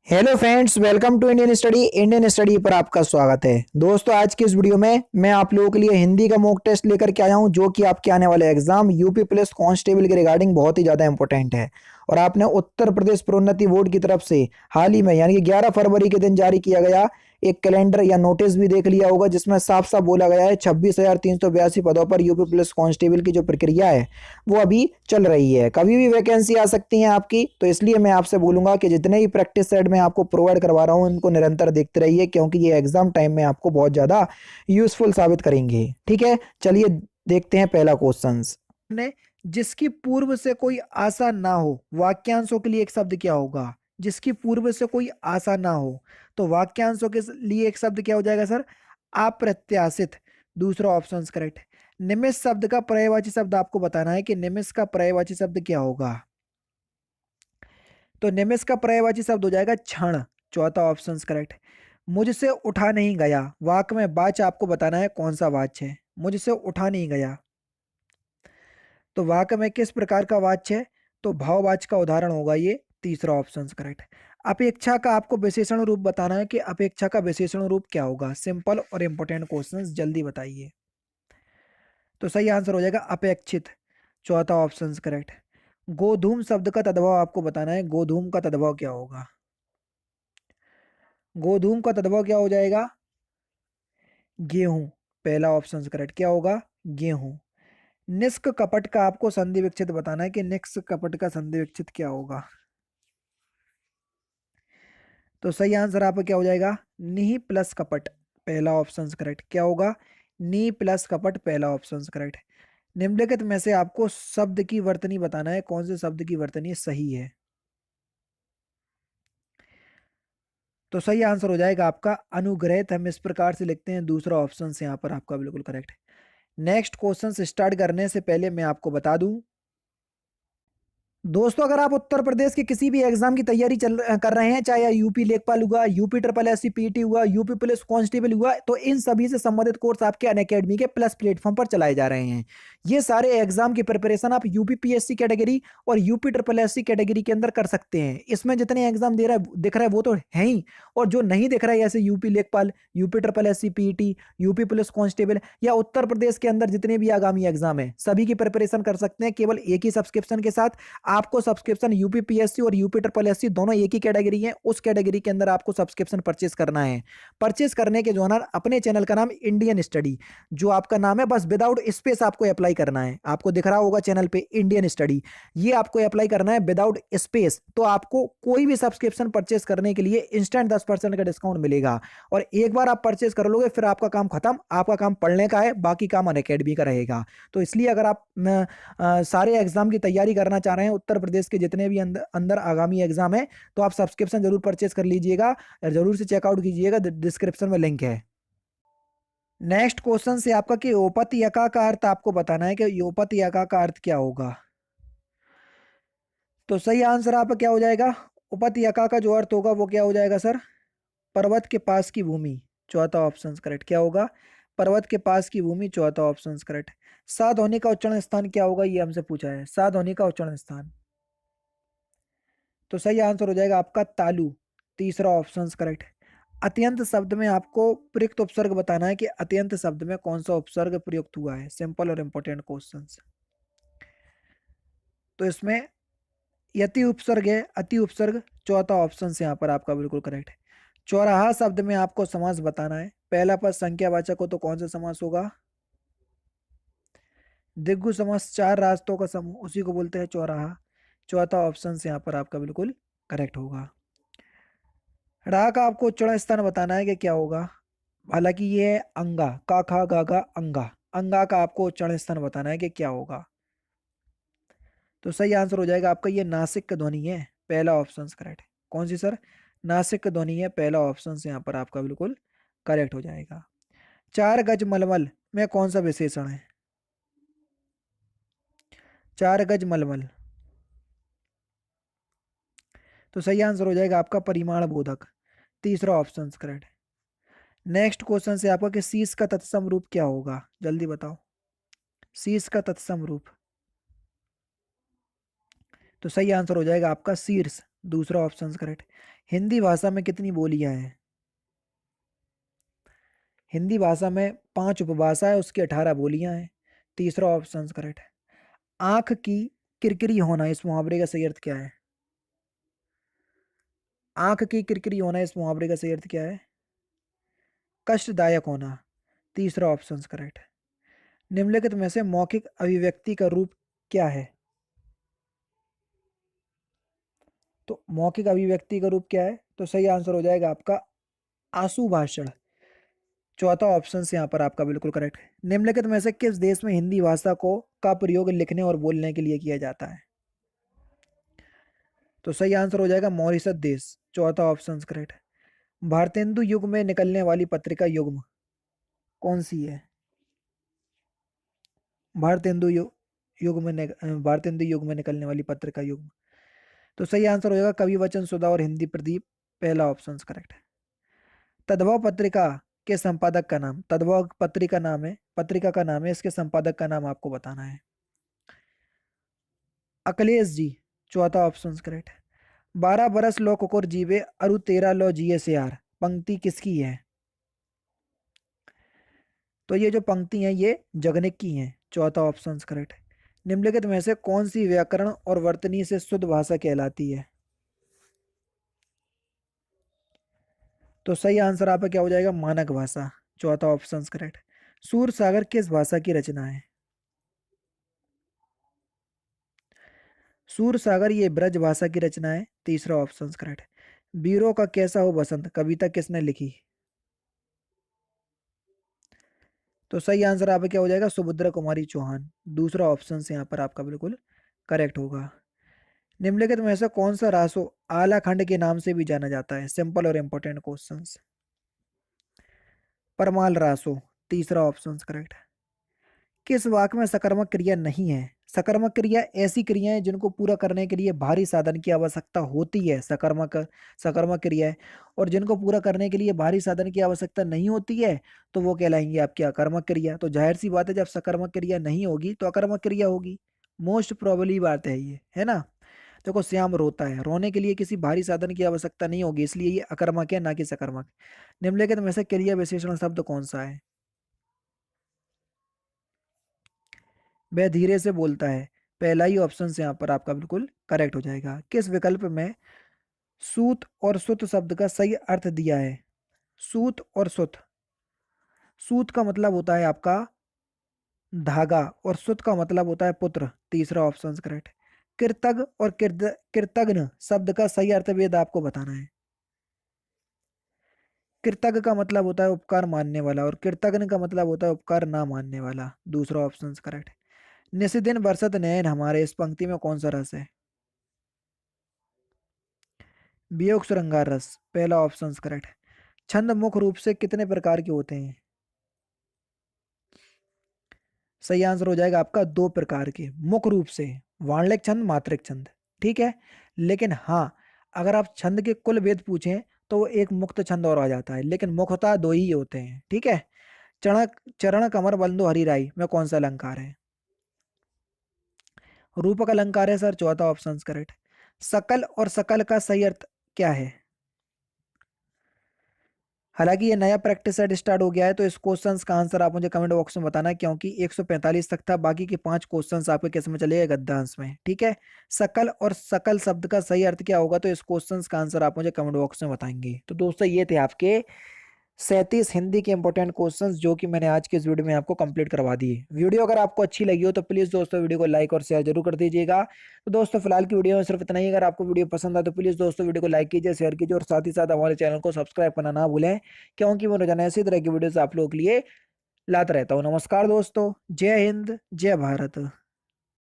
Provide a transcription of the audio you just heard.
Hello friends, welcome to Indian study पर आपका स्वागत है। दोस्तों, आज की इस वीडियो में मैं आप लोगों के लिए हिंदी का मॉक टेस्ट लेकर के आया हूं, जो कि आपके आने वाले एग्जाम यूपी पुलिस कांस्टेबल के रिगार्डिंग बहुत ही ज़्यादा इंपॉर्टेंट है। और आपने उत्तर प्रदेश प्रोन्नति बोर्ड की तरफ से हाल ही में यानी कि 11 फरवरी के दिन जारी किया गया एक कैलेंडर या नोटिस भी देख लिया होगा, जिसमें साफ साफ बोला गया है 26,382 पदों पर यूपी पुलिस कांस्टेबल की जो प्रक्रिया है वो अभी चल रही है। कभी भी वैकेंसी आ सकती है आपकी, तो इसलिए मैं आपसे बोलूंगा कि जितने भी प्रैक्टिस सेट मैं आपको प्रोवाइड करवा रहा हूँ इनको निरंतर देखते रहिए, क्योंकि ये एग्जाम टाइम में आपको बहुत ज़्यादा यूजफुल साबित करेंगे। ठीक है, चलिए देखते हैं पहला क्वेश्चन ने। जिसकी पूर्व से कोई आशा ना हो, वाक्यांशों के लिए एक शब्द क्या होगा? जिसकी पूर्व से कोई आशा ना हो, तो वाक्यांशों के लिए एक शब्द क्या हो जाएगा सर? अप्रत्याशित। दूसरा ऑप्शन करेक्ट। निमिष शब्द का पर्यायवाची शब्द आपको बताना है कि निमिष का पर्यायवाची शब्द क्या होगा। तो निमिष का पर्यायवाची शब्द हो जाएगा क्षण। चौथा ऑप्शन करेक्ट। मुझसे उठा नहीं गया, वाक्य में वाच्य आपको बताना है कौन सा वाच्य है। मुझसे उठा नहीं गया, तो वाक्य में किस प्रकार का वाच्य है? तो भाववाच्य का उदाहरण होगा ये। तीसरा ऑप्शन करेक्ट। अपेक्षा का आपको विशेषण रूप बताना है कि अपेक्षा का विशेषण रूप क्या होगा। सिंपल और इंपॉर्टेंट क्वेश्चंस, जल्दी बताइए। तो सही आंसर हो जाएगा अपेक्षित। चौथा ऑप्शन करेक्ट। गोधूम शब्द का तद्भव आपको बताना है। गोधूम का तद्भव क्या होगा? गोधूम का तद्भव क्या हो जाएगा? गेहूं। पहला ऑप्शन करेक्ट। क्या होगा? गेहूं। निष्क कपट का आपको संधि विच्छेद बताना है कि निष्क कपट का संधि विच्छेद क्या होगा। तो सही आंसर आपका क्या हो जाएगा? नी प्लस कपट। पहला ऑप्शन करेक्ट। क्या होगा? नी प्लस कपट, पहला ऑप्शन करेक्ट। निम्नलिखित में से आपको शब्द की वर्तनी बताना है, कौन से शब्द की वर्तनी सही है। तो सही आंसर हो जाएगा आपका अनुग्रहित। हम इस प्रकार से लिखते हैं। दूसरा ऑप्शन यहाँ पर आपका बिल्कुल करेक्ट है। नेक्स्ट क्वेश्चन स्टार्ट करने से पहले मैं आपको बता दूं दोस्तों, अगर आप उत्तर प्रदेश के किसी भी एग्जाम की तैयारी कर रहे हैं, चाहे यूपी लेखपाल हुआ, UP triple S C PT हुआ, यूपी पुलिस कांस्टेबल हुआ, तो इन सभी से संबंधित कोर्स आपके अनअकैडमी के प्लस प्लेटफॉर्म पर चलाए जा रहे हैं। ये सारे एग्जाम की प्रिपरेशन आप यूपी पीएससी कैटेगरी और UP triple S C category के अंदर कर सकते हैं। इसमें जितने एग्जाम दे रहा है दिख रहा है वो तो है ही, और जो नहीं दिख रहा है जैसे यूपी लेखपाल, UP triple S C PT, UP police constable या उत्तर प्रदेश के अंदर जितने भी आगामी एग्जाम है, सभी की प्रिपरेशन कर सकते हैं केवल एक ही सब्सक्रिप्शन के साथ। आपको सब्सक्रिप्शन यूपीपीएससी और यूपी ट्रिपल एससी दोनों एक ही कैटेगरी है, उस कैटेगरी के अंदर आपको सब्सक्रिप्शन परचेस करना है। परचेस करने के जो है अपने चैनल का नाम इंडियन स्टडी, जो आपका नाम है, बस विदाउट स्पेस आपको अप्लाई करना है। आपको दिख रहा होगा चैनल पे इंडियन स्टडी, ये आपको अप्लाई करना है विदाउट स्पेस। तो आपको कोई भी सब्सक्रिप्शन परचेस करने के लिए इंस्टेंट 10% का डिस्काउंट मिलेगा। और एक बार आप परचेस कर लोगे फिर आपका काम खत्म, आपका काम पढ़ने का है, बाकी काम अनअकैडमी का रहेगा। तो इसलिए अगर आप सारे एग्जाम की तैयारी करना चाह रहे हैं, उत्तर प्रदेश के जितने भी अंदर अंदर आगामी एग्जाम है, तो आप सब्सक्रिप्शन जरूर परचेस कर लीजिएगा और जरूर से चेकआउट कीजिएगा, डिस्क्रिप्शन में लिंक है। नेक्स्ट क्वेश्चन से आपका कि ओपत यका का अर्थ आपको बताना है कि ओपत यका का अर्थ क्या होगा। तो सही आंसर आपका क्या हो जाएगा? उपत यका का जो अर्थ होगा वो क्या हो जाएगा सर? पर्वत के पास की भूमि। चौथा ऑप्शन करेक्ट। क्या होगा? पर्वत के पास की भूमि। चौथा ऑप्शन करेक्ट। साधोनी का उच्चारण स्थान क्या होगा, ये हमसे पूछा है। साधोनी का उच्चारण स्थान, तो सही आंसर हो जाएगा आपका तालु। तीसरा ऑप्शन करेक्ट। अत्यंत शब्द में आपको प्रयुक्त उपसर्ग बताना है कि अत्यंत शब्द में कौन सा उपसर्ग प्रयुक्त हुआ है। सिंपल और इंपॉर्टेंट क्वेश्चन। तो इसमें यति उपसर्ग है, अति उपसर्ग। चौथा ऑप्शन से यहाँ पर आपका बिल्कुल करेक्ट है। चौराहा शब्द में आपको समास बताना है। पहला पद संख्यावाचक हो तो कौन सा समास होगा? दिग्गु समास, चार रास्तों का समूह, उसी को बोलते हैं चौराहा। चौथा ऑप्शन से यहाँ पर आपका बिल्कुल करेक्ट होगा। रा का आपको उच्चारण स्थान बताना है कि क्या होगा। हालांकि ये है अंगा, का खा गा गा अंगा। अंगा का आपको उच्चारण स्थान बताना है कि क्या होगा। तो सही आंसर हो जाएगा आपका ये नासिक का ध्वनि है। पहला ऑप्शन करेक्ट है। कौन सी सर? नासिक का ध्वनि है। पहला ऑप्शन से यहाँ पर आपका बिल्कुल करेक्ट हो जाएगा। चार गज मलमल में कौन सा विशेषण है? चार गज मलमल, तो सही आंसर हो जाएगा आपका परिमाण बोधक। तीसरा ऑप्शन करेक्ट है। नेक्स्ट क्वेश्चन से आपका कि शीश का तत्सम रूप क्या होगा, जल्दी बताओ। शीश का तत्सम रूप, तो सही आंसर हो जाएगा आपका शीर्ष। दूसरा ऑप्शन करेक्ट। हिंदी भाषा में कितनी बोलियां हैं? हिंदी भाषा में 5 उपभाषा है, उसकी 18 बोलियां हैं। तीसरा ऑप्शन करेक्ट है। आंख की किरकिरी होना, इस मुहावरे का सही अर्थ क्या है? आंख की किरकिरी होना, इस मुहावरे का सही अर्थ क्या है? कष्टदायक होना। तीसरा ऑप्शन करेक्ट है। निम्नलिखित में से मौखिक अभिव्यक्ति का रूप क्या है? तो मौखिक अभिव्यक्ति का रूप क्या है? तो सही आंसर हो जाएगा आपका आशु भाषण। चौथा ऑप्शन यहाँ पर आपका बिल्कुल करेक्ट है। निम्नलिखित में से किस देश में हिंदी भाषा को का प्रयोग लिखने और बोलने के लिए किया जाता है? तो सही आंसर हो जाएगा मॉरिशस देश। चौथा ऑप्शन करेक्ट है। भारतेंदु युग में निकलने वाली पत्रिका युग्म कौन सी है? भारतेंदु भारतेंदु युग में निकलने वाली पत्रिका युग्म। तो सही आंसर हो जाएगा कवि वचन सुधा और हिंदी प्रदीप। पहला ऑप्शन करेक्ट है। तद्भव पत्रिका के संपादक का नाम, तद्भव पत्रिका नाम है, पत्रिका का नाम है, इसके संपादक का नाम आपको बताना है। अखिलेश जी। चौथा ऑप्शन करेक्ट है। 12 बरस लो कुकुर जीवे अरु 13 लो जिये सियार, पंक्ति किसकी है? तो ये जो पंक्ति है ये जगनिक की है। चौथा ऑप्शन करेक्ट है। निम्नलिखित में से कौन सी व्याकरण और वर्तनी से शुद्ध भाषा कहलाती है? तो सही आंसर आपका क्या हो जाएगा? मानक भाषा। चौथा ऑप्शन करेक्ट। सूर सागर किस भाषा की रचना है? सूर सागर ये ब्रज भाषा की रचना है। तीसरा ऑप्शन करेक्ट है। वीरों का कैसा हो बसंत कविता किसने लिखी? तो सही आंसर आपका क्या हो जाएगा? सुभद्रा कुमारी चौहान। दूसरा ऑप्शन से यहाँ पर आपका बिल्कुल करेक्ट होगा। निम्नलिखित में से कौन सा रासो आला खंड के नाम से भी जाना जाता है? सिंपल और इंपॉर्टेंट क्वेश्चंस। परमाल रासो। तीसरा ऑप्शन करेक्ट है। किस वाक्य में सकर्मक क्रिया नहीं है? सकर्मक क्रिया ऐसी क्रिया है जिनको पूरा करने के लिए भारी साधन की आवश्यकता होती है, सकर्मक सकर्मक क्रिया है। और जिनको पूरा करने के लिए भारी साधन की आवश्यकता नहीं होती है तो वो कहलाएंगे आपकी अकर्मक क्रिया। तो जाहिर सी बात है जब सकर्मक क्रिया नहीं होगी तो अकर्मक क्रिया होगी। मोस्ट प्रोबेबली बात है ये, है ना। देखो श्याम रोता है, रोने के लिए किसी भारी साधन की आवश्यकता नहीं होगी, इसलिए ये अकर्मक है ना कि सकर्मक। निम्नलिखित में से क्रिया विशेषण शब्द कौन सा है? वह धीरे से बोलता है। पहला ही ऑप्शन से यहाँ पर आपका बिल्कुल करेक्ट हो जाएगा। किस विकल्प में सूत और सुत शब्द का सही अर्थ दिया है? सूत और सुत। सूत का मतलब होता है आपका धागा और सुत का मतलब होता है पुत्र। तीसरा ऑप्शन करेक्ट। कृतग और कृतघ्न शब्द का सही अर्थ भेद आपको बताना है। कृतज्ञ का मतलब होता है उपकार मानने वाला और कृतज्ञ का मतलब होता है उपकार ना मानने वाला। दूसरा ऑप्शन करेक्ट है। निशिदिन बरसत नयन हमारे, इस पंक्ति में कौन सा रस है? वियोग श्रृंगार रस। पहला ऑप्शन करेक्ट है। छंद मुख्य रूप से कितने प्रकार के होते हैं? सही आंसर हो जाएगा आपका 2 प्रकार के मुख्य रूप से, वाणिज्यिक छंद, मात्रिक छंद। ठीक है। लेकिन हाँ, अगर आप छंद के कुल भेद पूछें तो वो एक मुक्त छंद और आ जाता है, लेकिन मुख्यतः 2 ही होते हैं। ठीक है। चरण चरण कमर बंधु हरिराई में कौन सा अलंकार है? रूपक अलंकार है सर। चौथा ऑप्शन करेक्ट। सकल और सकल का सही अर्थ क्या है? हालांकि ये नया प्रैक्टिस सेट स्टार्ट हो गया है तो इस क्वेश्चंस का आंसर आप मुझे कमेंट बॉक्स में बताना, क्योंकि 145 तक था, बाकी के 5 क्वेश्चंस आपके किस में चलेगा? गद्यांश में। ठीक है। सकल और सकल शब्द का सही अर्थ क्या होगा, तो इस क्वेश्चंस का आंसर आप मुझे कमेंट बॉक्स में बताएंगे। तो दोस्तों ये थे आपके 37 हिंदी के इंपॉर्टेंट क्वेश्चंस जो कि मैंने आज के इस वीडियो में आपको कंप्लीट करवा दिए। वीडियो अगर आपको अच्छी लगी हो तो प्लीज दोस्तों वीडियो को लाइक और शेयर जरूर कर दीजिएगा। तो दोस्तों फिलहाल की वीडियो में सिर्फ इतना ही। अगर आपको वीडियो पसंद आए तो प्लीज दोस्तों वीडियो को लाइक कीजिए, शेयर कीजिए और साथ ही साथ हमारे चैनल को सब्सक्राइब करना ना भूलें, क्योंकि मैं रोजाना इसी तरह की वीडियोस आप लोगों के लिए लाता रहता हूँ। नमस्कार दोस्तों, जय हिंद, जय भारत।